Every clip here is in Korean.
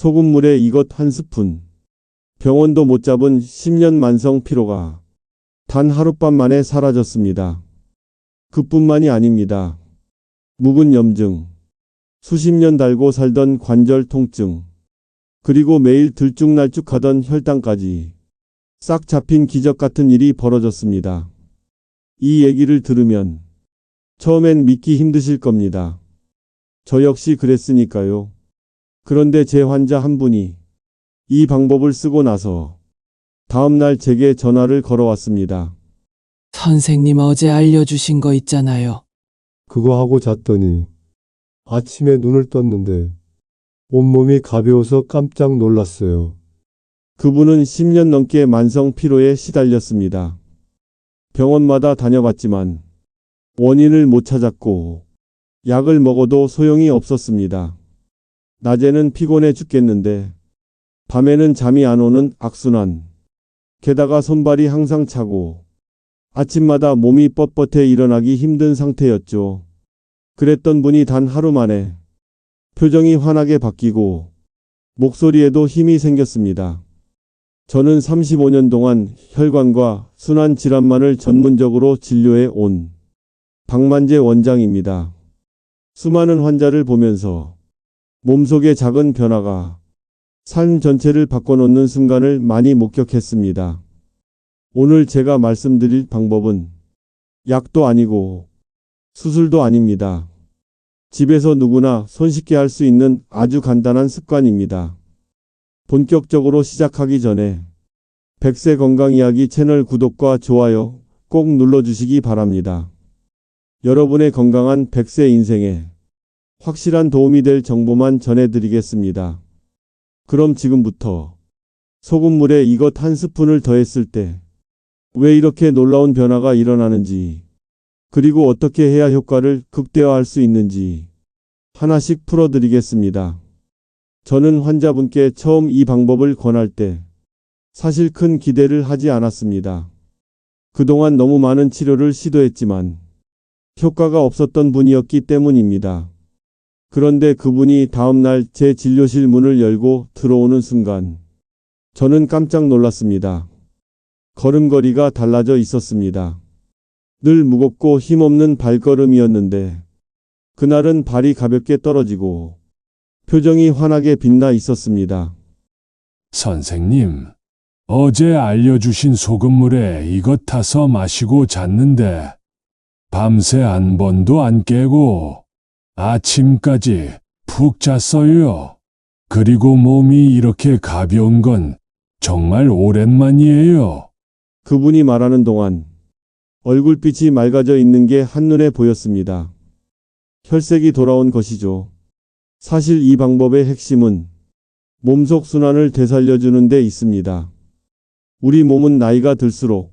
소금물에 이것 한 스푼. 병원도 못 잡은 10년 만성 피로가 단 하룻밤 만에 사라졌습니다. 그뿐만이 아닙니다. 묵은 염증, 수십 년 달고 살던 관절 통증, 그리고 매일 들쭉날쭉하던 혈당까지 싹 잡힌 기적 같은 일이 벌어졌습니다. 이 얘기를 들으면 처음엔 믿기 힘드실 겁니다. 저 역시 그랬으니까요. 그런데 제 환자 한 분이 이 방법을 쓰고 나서 다음날 제게 전화를 걸어왔습니다. 선생님 어제 알려주신 거 있잖아요. 그거 하고 잤더니 아침에 눈을 떴는데 온몸이 가벼워서 깜짝 놀랐어요. 그분은 10년 넘게 만성 피로에 시달렸습니다. 병원마다 다녀봤지만 원인을 못 찾았고 약을 먹어도 소용이 없었습니다. 낮에는 피곤해 죽겠는데 밤에는 잠이 안 오는 악순환. 게다가 손발이 항상 차고 아침마다 몸이 뻣뻣해 일어나기 힘든 상태였죠. 그랬던 분이 단 하루 만에 표정이 환하게 바뀌고 목소리에도 힘이 생겼습니다. 저는 35년 동안 혈관과 순환 질환만을 전문적으로 진료해 온 박만재 원장입니다. 수많은 환자를 보면서 몸속의 작은 변화가 삶 전체를 바꿔놓는 순간을 많이 목격했습니다. 오늘 제가 말씀드릴 방법은 약도 아니고 수술도 아닙니다. 집에서 누구나 손쉽게 할 수 있는 아주 간단한 습관입니다. 본격적으로 시작하기 전에 백세 건강 이야기 채널 구독과 좋아요 꼭 눌러주시기 바랍니다. 여러분의 건강한 100세 인생에 확실한 도움이 될 정보만 전해드리겠습니다. 그럼 지금부터 소금물에 이것 한 스푼을 더했을 때 왜 이렇게 놀라운 변화가 일어나는지, 그리고 어떻게 해야 효과를 극대화할 수 있는지 하나씩 풀어드리겠습니다. 저는 환자분께 처음 이 방법을 권할 때 사실 큰 기대를 하지 않았습니다. 그동안 너무 많은 치료를 시도했지만 효과가 없었던 분이었기 때문입니다. 그런데 그분이 다음날 제 진료실 문을 열고 들어오는 순간 저는 깜짝 놀랐습니다. 걸음걸이가 달라져 있었습니다. 늘 무겁고 힘없는 발걸음이었는데 그날은 발이 가볍게 떨어지고 표정이 환하게 빛나 있었습니다. 선생님, 어제 알려주신 소금물에 이것 타서 마시고 잤는데 밤새 한 번도 안 깨고 아침까지 푹 잤어요. 그리고 몸이 이렇게 가벼운 건 정말 오랜만이에요. 그분이 말하는 동안 얼굴빛이 맑아져 있는 게 한눈에 보였습니다. 혈색이 돌아온 것이죠. 사실 이 방법의 핵심은 몸속 순환을 되살려주는 데 있습니다. 우리 몸은 나이가 들수록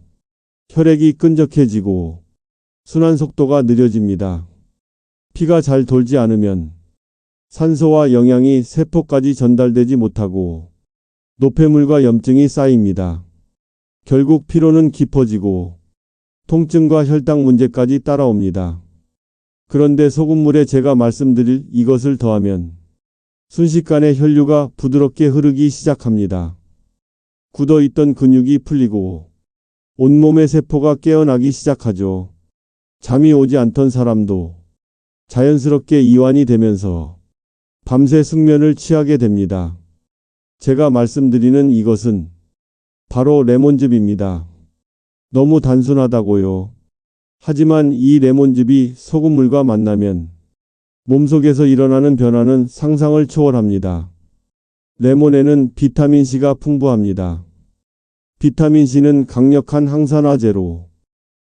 혈액이 끈적해지고 순환 속도가 느려집니다. 피가 잘 돌지 않으면 산소와 영양이 세포까지 전달되지 못하고 노폐물과 염증이 쌓입니다. 결국 피로는 깊어지고 통증과 혈당 문제까지 따라옵니다. 그런데 소금물에 제가 말씀드릴 이것을 더하면 순식간에 혈류가 부드럽게 흐르기 시작합니다. 굳어있던 근육이 풀리고 온몸의 세포가 깨어나기 시작하죠. 잠이 오지 않던 사람도 자연스럽게 이완이 되면서 밤새 숙면을 취하게 됩니다. 제가 말씀드리는 이것은 바로 레몬즙입니다. 너무 단순하다고요. 하지만 이 레몬즙이 소금물과 만나면 몸속에서 일어나는 변화는 상상을 초월합니다. 레몬에는 비타민C가 풍부합니다. 비타민C는 강력한 항산화제로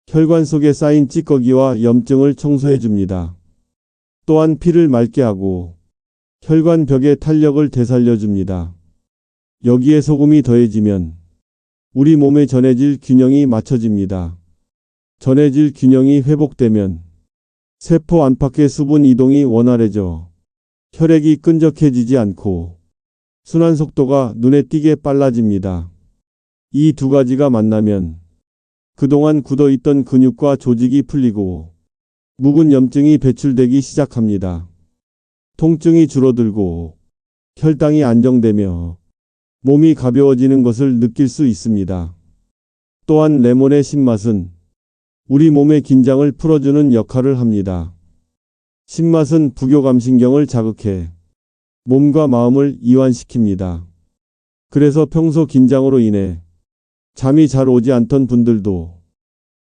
혈관 속에 쌓인 찌꺼기와 염증을 청소해줍니다. 또한 피를 맑게 하고 혈관 벽의 탄력을 되살려줍니다. 여기에 소금이 더해지면 우리 몸의 전해질 균형이 맞춰집니다. 전해질 균형이 회복되면 세포 안팎의 수분 이동이 원활해져 혈액이 끈적해지지 않고 순환 속도가 눈에 띄게 빨라집니다. 이 두 가지가 만나면 그동안 굳어있던 근육과 조직이 풀리고 묵은 염증이 배출되기 시작합니다. 통증이 줄어들고 혈당이 안정되며 몸이 가벼워지는 것을 느낄 수 있습니다. 또한 레몬의 신맛은 우리 몸의 긴장을 풀어주는 역할을 합니다. 신맛은 부교감신경을 자극해 몸과 마음을 이완시킵니다. 그래서 평소 긴장으로 인해 잠이 잘 오지 않던 분들도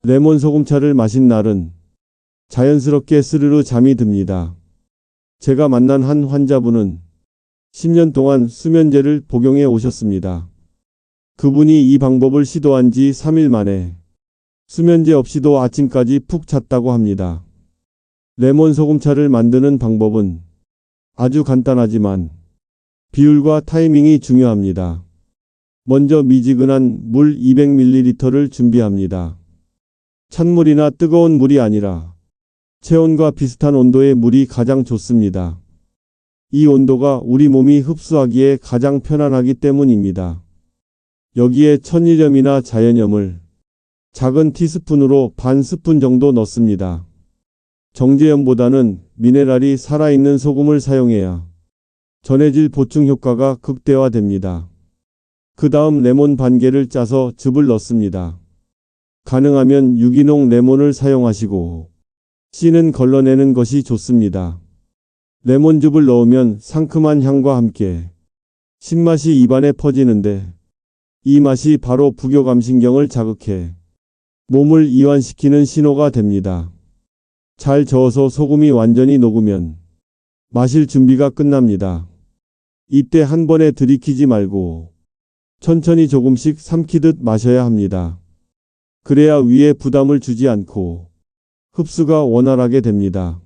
레몬 소금차를 마신 날은 자연스럽게 스르르 잠이 듭니다. 제가 만난 한 환자분은 10년 동안 수면제를 복용해 오셨습니다. 그분이 이 방법을 시도한 지 3일 만에 수면제 없이도 아침까지 푹 잤다고 합니다. 레몬 소금차를 만드는 방법은 아주 간단하지만 비율과 타이밍이 중요합니다. 먼저 미지근한 물 200ml를 준비합니다. 찬물이나 뜨거운 물이 아니라 체온과 비슷한 온도의 물이 가장 좋습니다. 이 온도가 우리 몸이 흡수하기에 가장 편안하기 때문입니다. 여기에 천일염이나 자연염을 작은 티스푼으로 반 스푼 정도 넣습니다. 정제염보다는 미네랄이 살아있는 소금을 사용해야 전해질 보충 효과가 극대화됩니다. 그 다음 레몬 반 개를 짜서 즙을 넣습니다. 가능하면 유기농 레몬을 사용하시고 씨는 걸러내는 것이 좋습니다. 레몬즙을 넣으면 상큼한 향과 함께 신맛이 입안에 퍼지는데 이 맛이 바로 부교감신경을 자극해 몸을 이완시키는 신호가 됩니다. 잘 저어서 소금이 완전히 녹으면 마실 준비가 끝납니다. 이때 한 번에 들이키지 말고 천천히 조금씩 삼키듯 마셔야 합니다. 그래야 위에 부담을 주지 않고 흡수가 원활하게 됩니다.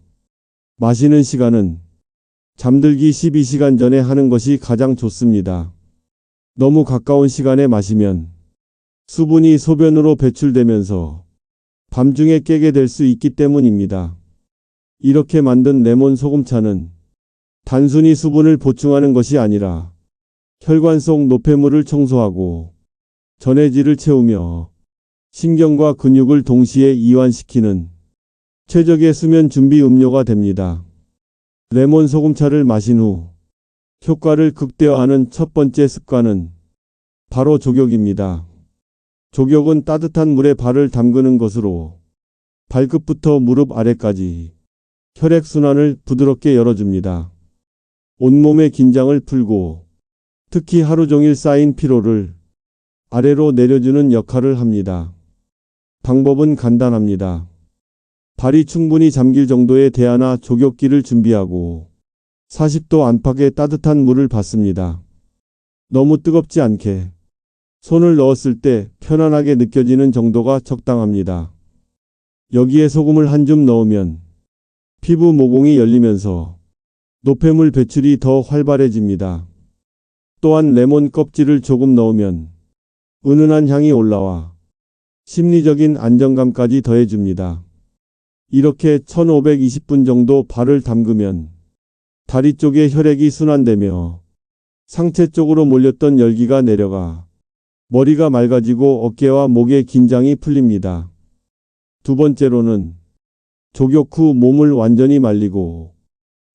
마시는 시간은 잠들기 12시간 전에 하는 것이 가장 좋습니다. 너무 가까운 시간에 마시면 수분이 소변으로 배출되면서 밤중에 깨게 될 수 있기 때문입니다. 이렇게 만든 레몬 소금차는 단순히 수분을 보충하는 것이 아니라 혈관 속 노폐물을 청소하고 전해질을 채우며 신경과 근육을 동시에 이완시키는 최적의 수면 준비 음료가 됩니다. 레몬 소금차를 마신 후 효과를 극대화하는 첫 번째 습관은 바로 족욕입니다. 족욕은 따뜻한 물에 발을 담그는 것으로 발끝부터 무릎 아래까지 혈액순환을 부드럽게 열어줍니다. 온몸의 긴장을 풀고 특히 하루 종일 쌓인 피로를 아래로 내려주는 역할을 합니다. 방법은 간단합니다. 발이 충분히 잠길 정도의 대야나 족욕기를 준비하고 40도 안팎의 따뜻한 물을 받습니다. 너무 뜨겁지 않게 손을 넣었을 때 편안하게 느껴지는 정도가 적당합니다. 여기에 소금을 한 줌 넣으면 피부 모공이 열리면서 노폐물 배출이 더 활발해집니다. 또한 레몬 껍질을 조금 넣으면 은은한 향이 올라와 심리적인 안정감까지 더해줍니다. 이렇게 1520분 정도 발을 담그면 다리 쪽에 혈액이 순환되며 상체 쪽으로 몰렸던 열기가 내려가 머리가 맑아지고 어깨와 목의 긴장이 풀립니다. 두 번째로는 족욕 후 몸을 완전히 말리고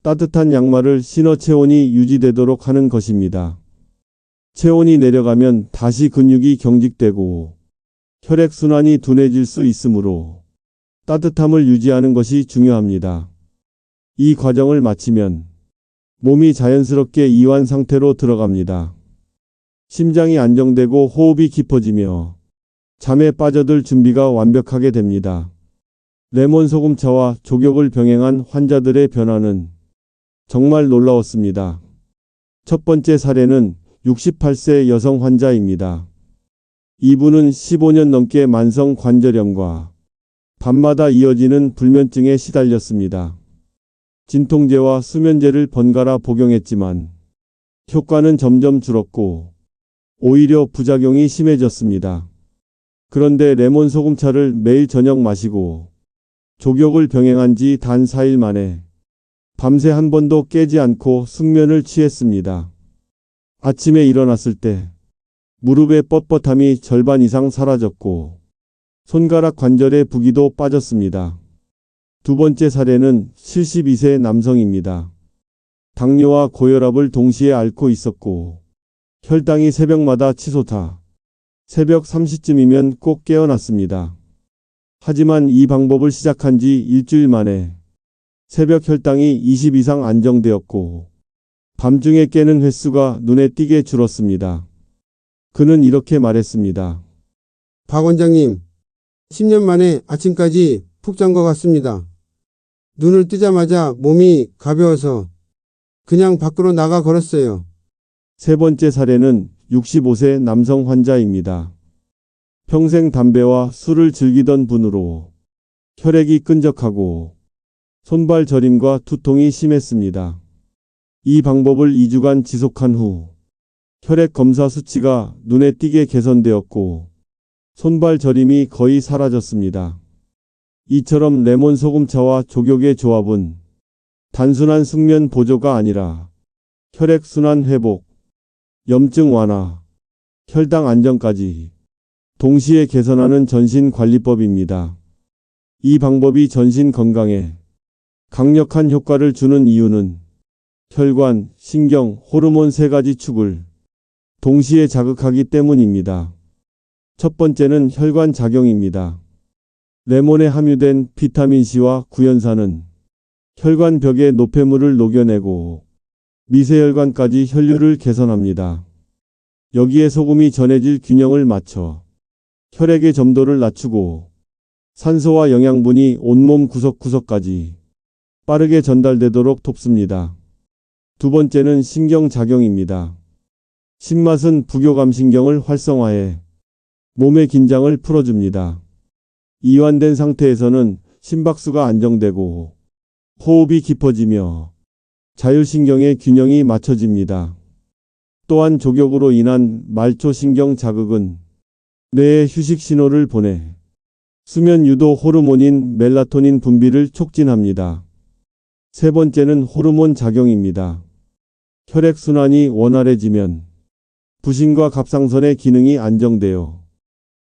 따뜻한 양말을 신어 체온이 유지되도록 하는 것입니다. 체온이 내려가면 다시 근육이 경직되고 혈액순환이 둔해질 수 있으므로 따뜻함을 유지하는 것이 중요합니다. 이 과정을 마치면 몸이 자연스럽게 이완 상태로 들어갑니다. 심장이 안정되고 호흡이 깊어지며 잠에 빠져들 준비가 완벽하게 됩니다. 레몬 소금차와 족욕을 병행한 환자들의 변화는 정말 놀라웠습니다. 첫 번째 사례는 68세 여성 환자입니다. 이분은 15년 넘게 만성 관절염과 밤마다 이어지는 불면증에 시달렸습니다. 진통제와 수면제를 번갈아 복용했지만 효과는 점점 줄었고 오히려 부작용이 심해졌습니다. 그런데 레몬 소금차를 매일 저녁 마시고 족욕을 병행한 지 단 4일 만에 밤새 한 번도 깨지 않고 숙면을 취했습니다. 아침에 일어났을 때 무릎의 뻣뻣함이 절반 이상 사라졌고 손가락 관절의 부기도 빠졌습니다. 두 번째 사례는 72세 남성입니다. 당뇨와 고혈압을 동시에 앓고 있었고 혈당이 새벽마다 치솟아 새벽 3시쯤이면 꼭 깨어났습니다. 하지만 이 방법을 시작한 지 일주일 만에 새벽 혈당이 20 이상 안정되었고 밤중에 깨는 횟수가 눈에 띄게 줄었습니다. 그는 이렇게 말했습니다. 박 원장님, 10년 만에 아침까지 푹 잔 것 같습니다. 눈을 뜨자마자 몸이 가벼워서 그냥 밖으로 나가 걸었어요. 세 번째 사례는 65세 남성 환자입니다. 평생 담배와 술을 즐기던 분으로 혈액이 끈적하고 손발 저림과 두통이 심했습니다. 이 방법을 2주간 지속한 후 혈액 검사 수치가 눈에 띄게 개선되었고 손발 저림이 거의 사라졌습니다. 이처럼 레몬 소금차와 족욕의 조합은 단순한 숙면 보조가 아니라 혈액 순환 회복, 염증 완화, 혈당 안정까지 동시에 개선하는 전신 관리법입니다. 이 방법이 전신 건강에 강력한 효과를 주는 이유는 혈관, 신경, 호르몬 세 가지 축을 동시에 자극하기 때문입니다. 첫 번째는 혈관 작용입니다. 레몬에 함유된 비타민C와 구연산은 혈관 벽의 노폐물을 녹여내고 미세혈관까지 혈류를 개선합니다. 여기에 소금이 전해질 균형을 맞춰 혈액의 점도를 낮추고 산소와 영양분이 온몸 구석구석까지 빠르게 전달되도록 돕습니다. 두 번째는 신경작용입니다. 신맛은 부교감신경을 활성화해 몸의 긴장을 풀어줍니다. 이완된 상태에서는 심박수가 안정되고 호흡이 깊어지며 자율신경의 균형이 맞춰집니다. 또한 족욕으로 인한 말초신경 자극은 뇌에 휴식 신호를 보내 수면 유도 호르몬인 멜라토닌 분비를 촉진합니다. 세 번째는 호르몬 작용입니다. 혈액순환이 원활해지면 부신과 갑상선의 기능이 안정되어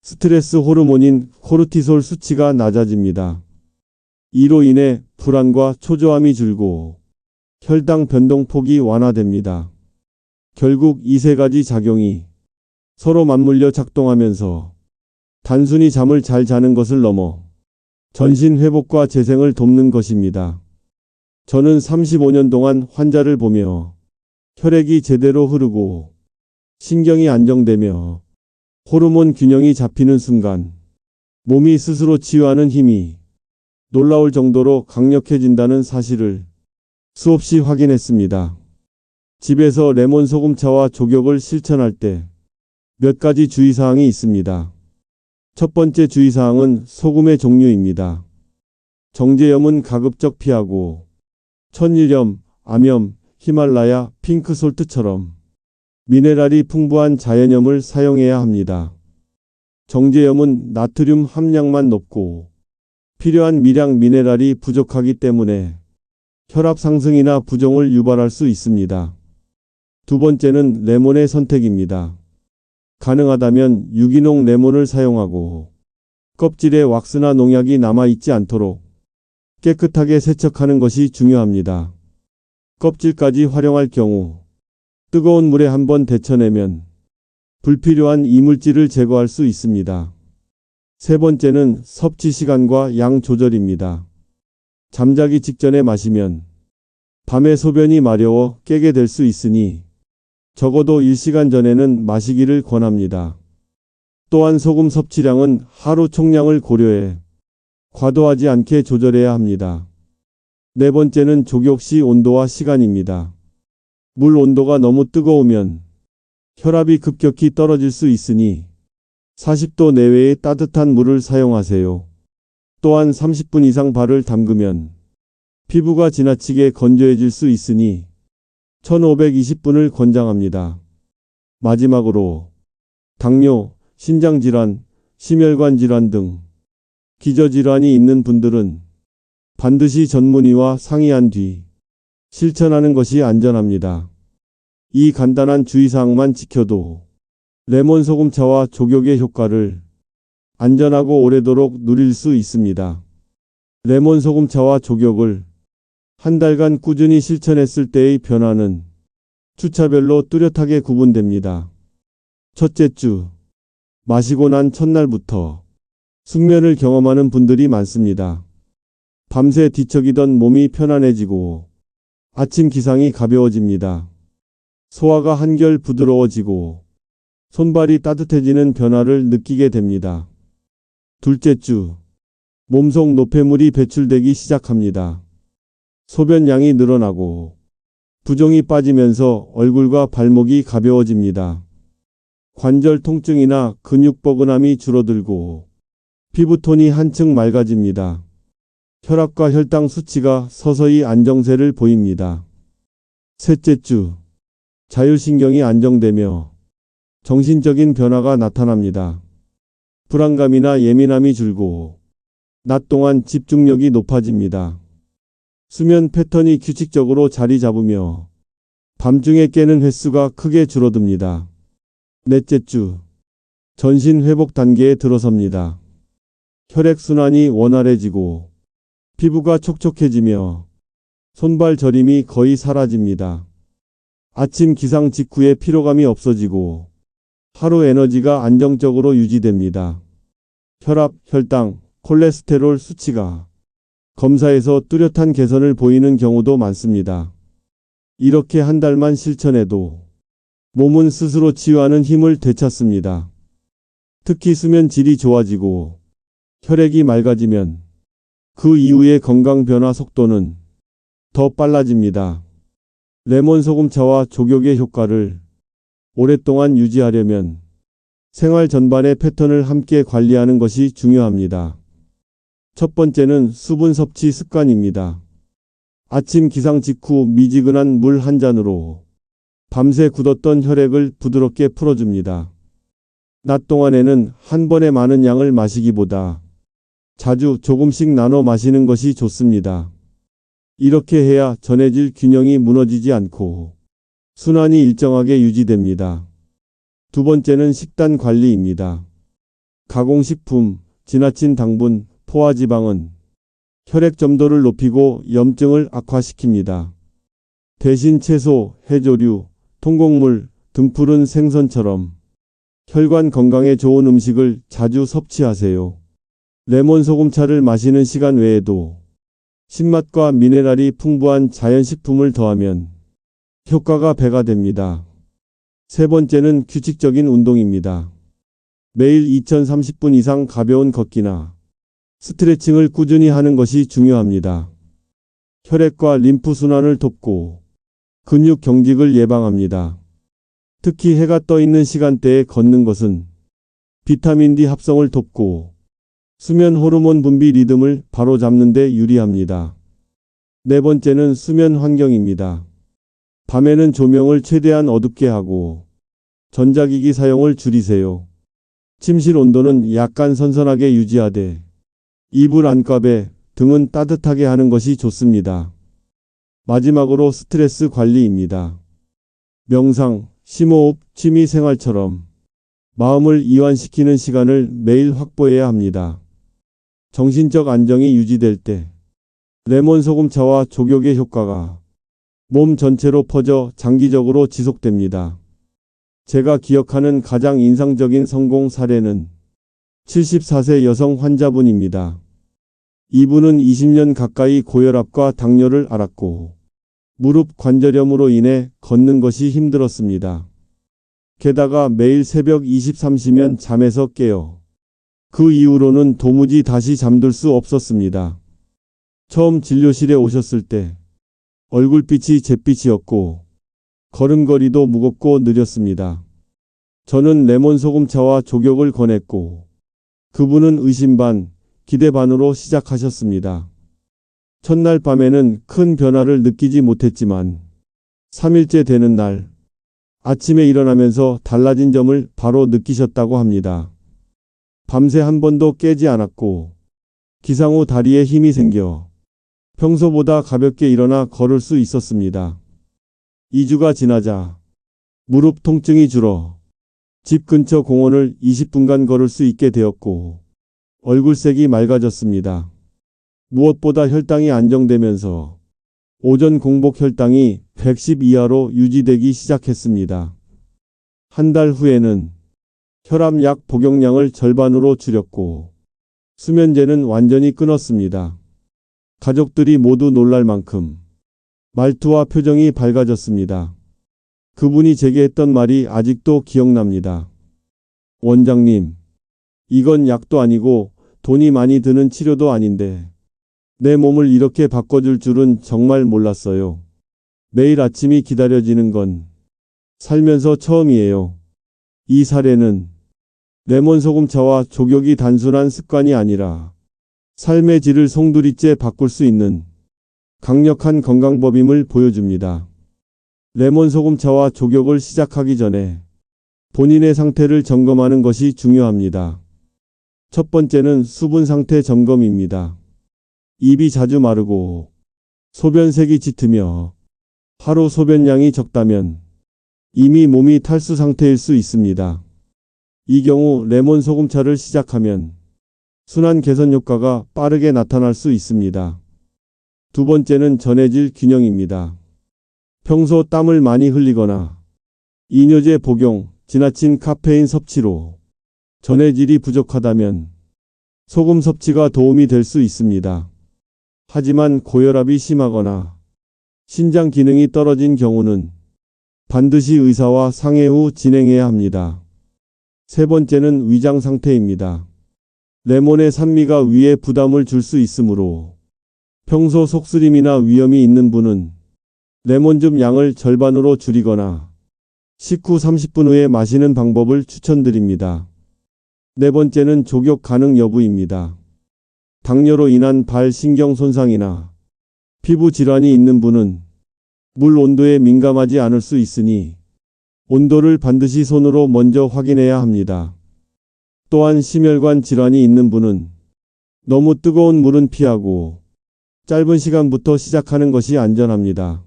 스트레스 호르몬인 코르티솔 수치가 낮아집니다. 이로 인해 불안과 초조함이 줄고 혈당 변동폭이 완화됩니다. 결국 이 세 가지 작용이 서로 맞물려 작동하면서 단순히 잠을 잘 자는 것을 넘어 전신 회복과 재생을 돕는 것입니다. 저는 35년 동안 환자를 보며 혈액이 제대로 흐르고 신경이 안정되며 호르몬 균형이 잡히는 순간 몸이 스스로 치유하는 힘이 놀라울 정도로 강력해진다는 사실을 수없이 확인했습니다. 집에서 레몬 소금차와 족욕을 실천할 때 몇 가지 주의사항이 있습니다. 첫 번째 주의사항은 소금의 종류입니다. 정제염은 가급적 피하고 천일염, 암염, 히말라야, 핑크솔트처럼 미네랄이 풍부한 자연염을 사용해야 합니다. 정제염은 나트륨 함량만 높고 필요한 미량 미네랄이 부족하기 때문에 혈압 상승이나 부종을 유발할 수 있습니다. 두 번째는 레몬의 선택입니다. 가능하다면 유기농 레몬을 사용하고 껍질에 왁스나 농약이 남아있지 않도록 깨끗하게 세척하는 것이 중요합니다. 껍질까지 활용할 경우 뜨거운 물에 한번 데쳐내면 불필요한 이물질을 제거할 수 있습니다. 세 번째는 섭취 시간과 양 조절입니다. 잠자기 직전에 마시면 밤에 소변이 마려워 깨게 될 수 있으니 적어도 1시간 전에는 마시기를 권합니다. 또한 소금 섭취량은 하루 총량을 고려해 과도하지 않게 조절해야 합니다. 네 번째는 족욕 시 온도와 시간입니다. 물 온도가 너무 뜨거우면 혈압이 급격히 떨어질 수 있으니 40도 내외의 따뜻한 물을 사용하세요. 또한 30분 이상 발을 담그면 피부가 지나치게 건조해질 수 있으니 1520분을 권장합니다. 마지막으로 당뇨, 신장질환, 심혈관 질환 등 기저질환이 있는 분들은 반드시 전문의와 상의한 뒤 실천하는 것이 안전합니다. 이 간단한 주의사항만 지켜도 레몬 소금차와 족욕의 효과를 안전하고 오래도록 누릴 수 있습니다. 레몬 소금차와 족욕을 한 달간 꾸준히 실천했을 때의 변화는 주차별로 뚜렷하게 구분됩니다. 첫째 주, 마시고 난 첫날부터 숙면을 경험하는 분들이 많습니다. 밤새 뒤척이던 몸이 편안해지고 아침 기상이 가벼워집니다. 소화가 한결 부드러워지고 손발이 따뜻해지는 변화를 느끼게 됩니다. 둘째 주, 몸속 노폐물이 배출되기 시작합니다. 소변량이 늘어나고 부종이 빠지면서 얼굴과 발목이 가벼워집니다. 관절 통증이나 근육 뻐근함이 줄어들고 피부톤이 한층 맑아집니다. 혈압과 혈당 수치가 서서히 안정세를 보입니다. 셋째 주, 자율신경이 안정되며 정신적인 변화가 나타납니다. 불안감이나 예민함이 줄고 낮 동안 집중력이 높아집니다. 수면 패턴이 규칙적으로 자리 잡으며 밤중에 깨는 횟수가 크게 줄어듭니다. 넷째 주, 전신 회복 단계에 들어섭니다. 혈액순환이 원활해지고 피부가 촉촉해지며 손발 저림이 거의 사라집니다. 아침 기상 직후에 피로감이 없어지고 하루 에너지가 안정적으로 유지됩니다. 혈압, 혈당, 콜레스테롤 수치가 검사에서 뚜렷한 개선을 보이는 경우도 많습니다. 이렇게 한 달만 실천해도 몸은 스스로 치유하는 힘을 되찾습니다. 특히 수면 질이 좋아지고 혈액이 맑아지면 그 이후의 건강 변화 속도는 더 빨라집니다. 레몬 소금차와 족욕의 효과를 오랫동안 유지하려면 생활 전반의 패턴을 함께 관리하는 것이 중요합니다. 첫 번째는 수분 섭취 습관입니다. 아침 기상 직후 미지근한 물 한 잔으로 밤새 굳었던 혈액을 부드럽게 풀어줍니다. 낮 동안에는 한 번에 많은 양을 마시기보다 자주 조금씩 나눠 마시는 것이 좋습니다. 이렇게 해야 전해질 균형이 무너지지 않고 순환이 일정하게 유지됩니다. 두 번째는 식단 관리입니다. 가공식품, 지나친 당분, 포화지방은 혈액 점도를 높이고 염증을 악화시킵니다. 대신 채소, 해조류, 통곡물, 등푸른 생선처럼 혈관 건강에 좋은 음식을 자주 섭취하세요. 레몬 소금차를 마시는 시간 외에도 신맛과 미네랄이 풍부한 자연식품을 더하면 효과가 배가 됩니다. 세 번째는 규칙적인 운동입니다. 매일 2030분 이상 가벼운 걷기나 스트레칭을 꾸준히 하는 것이 중요합니다. 혈액과 림프 순환을 돕고 근육 경직을 예방합니다. 특히 해가 떠 있는 시간대에 걷는 것은 비타민 D 합성을 돕고 수면 호르몬 분비 리듬을 바로잡는 데 유리합니다. 네 번째는 수면 환경입니다. 밤에는 조명을 최대한 어둡게 하고 전자기기 사용을 줄이세요. 침실 온도는 약간 선선하게 유지하되 이불 안갑에 등은 따뜻하게 하는 것이 좋습니다. 마지막으로 스트레스 관리입니다. 명상, 심호흡, 취미 생활처럼 마음을 이완시키는 시간을 매일 확보해야 합니다. 정신적 안정이 유지될 때 레몬 소금차와 족욕의 효과가 몸 전체로 퍼져 장기적으로 지속됩니다. 제가 기억하는 가장 인상적인 성공 사례는 74세 여성 환자분입니다. 이분은 20년 가까이 고혈압과 당뇨를 앓았고 무릎 관절염으로 인해 걷는 것이 힘들었습니다. 게다가 매일 새벽 23시면 잠에서 깨어 그 이후로는 도무지 다시 잠들 수 없었습니다. 처음 진료실에 오셨을 때 얼굴빛이 잿빛이었고 걸음걸이도 무겁고 느렸습니다. 저는 레몬 소금차와 족욕을 권했고 그분은 의심 반, 기대 반으로 시작하셨습니다. 첫날 밤에는 큰 변화를 느끼지 못했지만 3일째 되는 날 아침에 일어나면서 달라진 점을 바로 느끼셨다고 합니다. 밤새 한 번도 깨지 않았고 기상 후 다리에 힘이 생겨 평소보다 가볍게 일어나 걸을 수 있었습니다. 2주가 지나자 무릎 통증이 줄어 집 근처 공원을 20분간 걸을 수 있게 되었고 얼굴색이 맑아졌습니다. 무엇보다 혈당이 안정되면서 오전 공복 혈당이 110 이하로 유지되기 시작했습니다. 한 달 후에는 혈압약 복용량을 절반으로 줄였고 수면제는 완전히 끊었습니다. 가족들이 모두 놀랄 만큼 말투와 표정이 밝아졌습니다. 그분이 제게 했던 말이 아직도 기억납니다. 원장님, 이건 약도 아니고 돈이 많이 드는 치료도 아닌데 내 몸을 이렇게 바꿔줄 줄은 정말 몰랐어요. 매일 아침이 기다려지는 건 살면서 처음이에요. 이 사례는 레몬 소금차와 족욕이 단순한 습관이 아니라 삶의 질을 송두리째 바꿀 수 있는 강력한 건강법임을 보여줍니다. 레몬 소금차와 족욕을 시작하기 전에 본인의 상태를 점검하는 것이 중요합니다. 첫 번째는 수분 상태 점검입니다. 입이 자주 마르고 소변색이 짙으며 하루 소변량이 적다면 이미 몸이 탈수 상태일 수 있습니다. 이 경우 레몬 소금차를 시작하면 순환 개선 효과가 빠르게 나타날 수 있습니다. 두 번째는 전해질 균형입니다. 평소 땀을 많이 흘리거나 이뇨제 복용, 지나친 카페인 섭취로 전해질이 부족하다면 소금 섭취가 도움이 될 수 있습니다. 하지만 고혈압이 심하거나 신장 기능이 떨어진 경우는 반드시 의사와 상의 후 진행해야 합니다. 세 번째는 위장 상태입니다. 레몬의 산미가 위에 부담을 줄 수 있으므로 평소 속쓰림이나 위염이 있는 분은 레몬즙 양을 절반으로 줄이거나 식후 30분 후에 마시는 방법을 추천드립니다. 네 번째는 족욕 가능 여부입니다. 당뇨로 인한 발 신경 손상이나 피부 질환이 있는 분은 물 온도에 민감하지 않을 수 있으니 온도를 반드시 손으로 먼저 확인해야 합니다. 또한 심혈관 질환이 있는 분은 너무 뜨거운 물은 피하고 짧은 시간부터 시작하는 것이 안전합니다.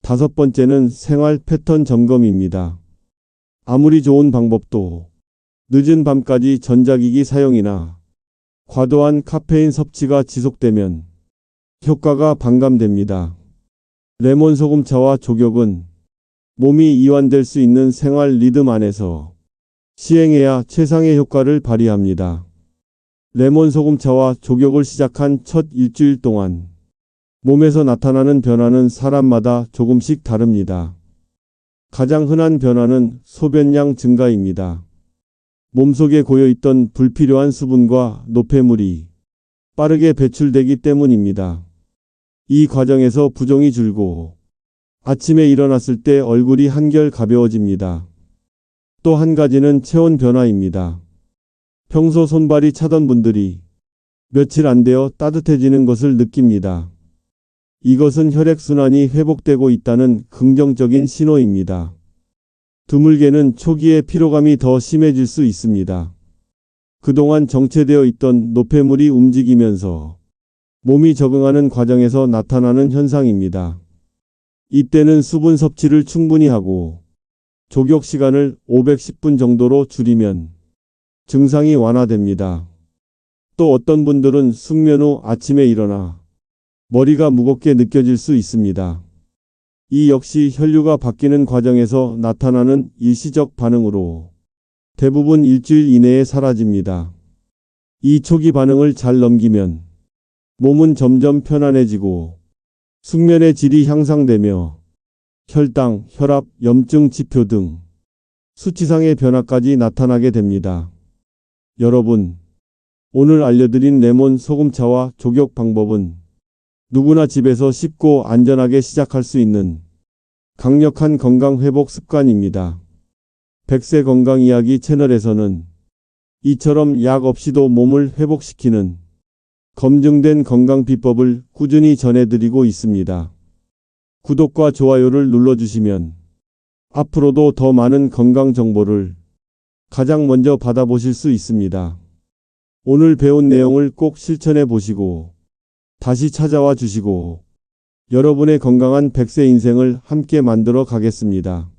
다섯 번째는 생활 패턴 점검입니다. 아무리 좋은 방법도 늦은 밤까지 전자기기 사용이나 과도한 카페인 섭취가 지속되면 효과가 반감됩니다. 레몬 소금차와 족욕은 몸이 이완될 수 있는 생활 리듬 안에서 시행해야 최상의 효과를 발휘합니다. 레몬 소금차와 족욕을 시작한 첫 일주일 동안 몸에서 나타나는 변화는 사람마다 조금씩 다릅니다. 가장 흔한 변화는 소변량 증가입니다. 몸속에 고여있던 불필요한 수분과 노폐물이 빠르게 배출되기 때문입니다. 이 과정에서 부종이 줄고 아침에 일어났을 때 얼굴이 한결 가벼워집니다. 또 한 가지는 체온 변화입니다. 평소 손발이 차던 분들이 며칠 안 되어 따뜻해지는 것을 느낍니다. 이것은 혈액순환이 회복되고 있다는 긍정적인 신호입니다. 드물게는 초기에 피로감이 더 심해질 수 있습니다. 그동안 정체되어 있던 노폐물이 움직이면서 몸이 적응하는 과정에서 나타나는 현상입니다. 이때는 수분 섭취를 충분히 하고 족욕 시간을 510분 정도로 줄이면 증상이 완화됩니다. 또 어떤 분들은 숙면 후 아침에 일어나 머리가 무겁게 느껴질 수 있습니다. 이 역시 혈류가 바뀌는 과정에서 나타나는 일시적 반응으로 대부분 일주일 이내에 사라집니다. 이 초기 반응을 잘 넘기면 몸은 점점 편안해지고 숙면의 질이 향상되며 혈당, 혈압, 염증 지표 등 수치상의 변화까지 나타나게 됩니다. 여러분, 오늘 알려드린 레몬 소금차와 족욕 방법은 누구나 집에서 쉽고 안전하게 시작할 수 있는 강력한 건강 회복 습관입니다. 백세 건강 이야기 채널에서는 이처럼 약 없이도 몸을 회복시키는 검증된 건강 비법을 꾸준히 전해드리고 있습니다. 구독과 좋아요를 눌러주시면 앞으로도 더 많은 건강 정보를 가장 먼저 받아보실 수 있습니다. 오늘 배운 내용을 꼭 실천해 보시고 다시 찾아와 주시고 여러분의 건강한 100세 인생을 함께 만들어 가겠습니다.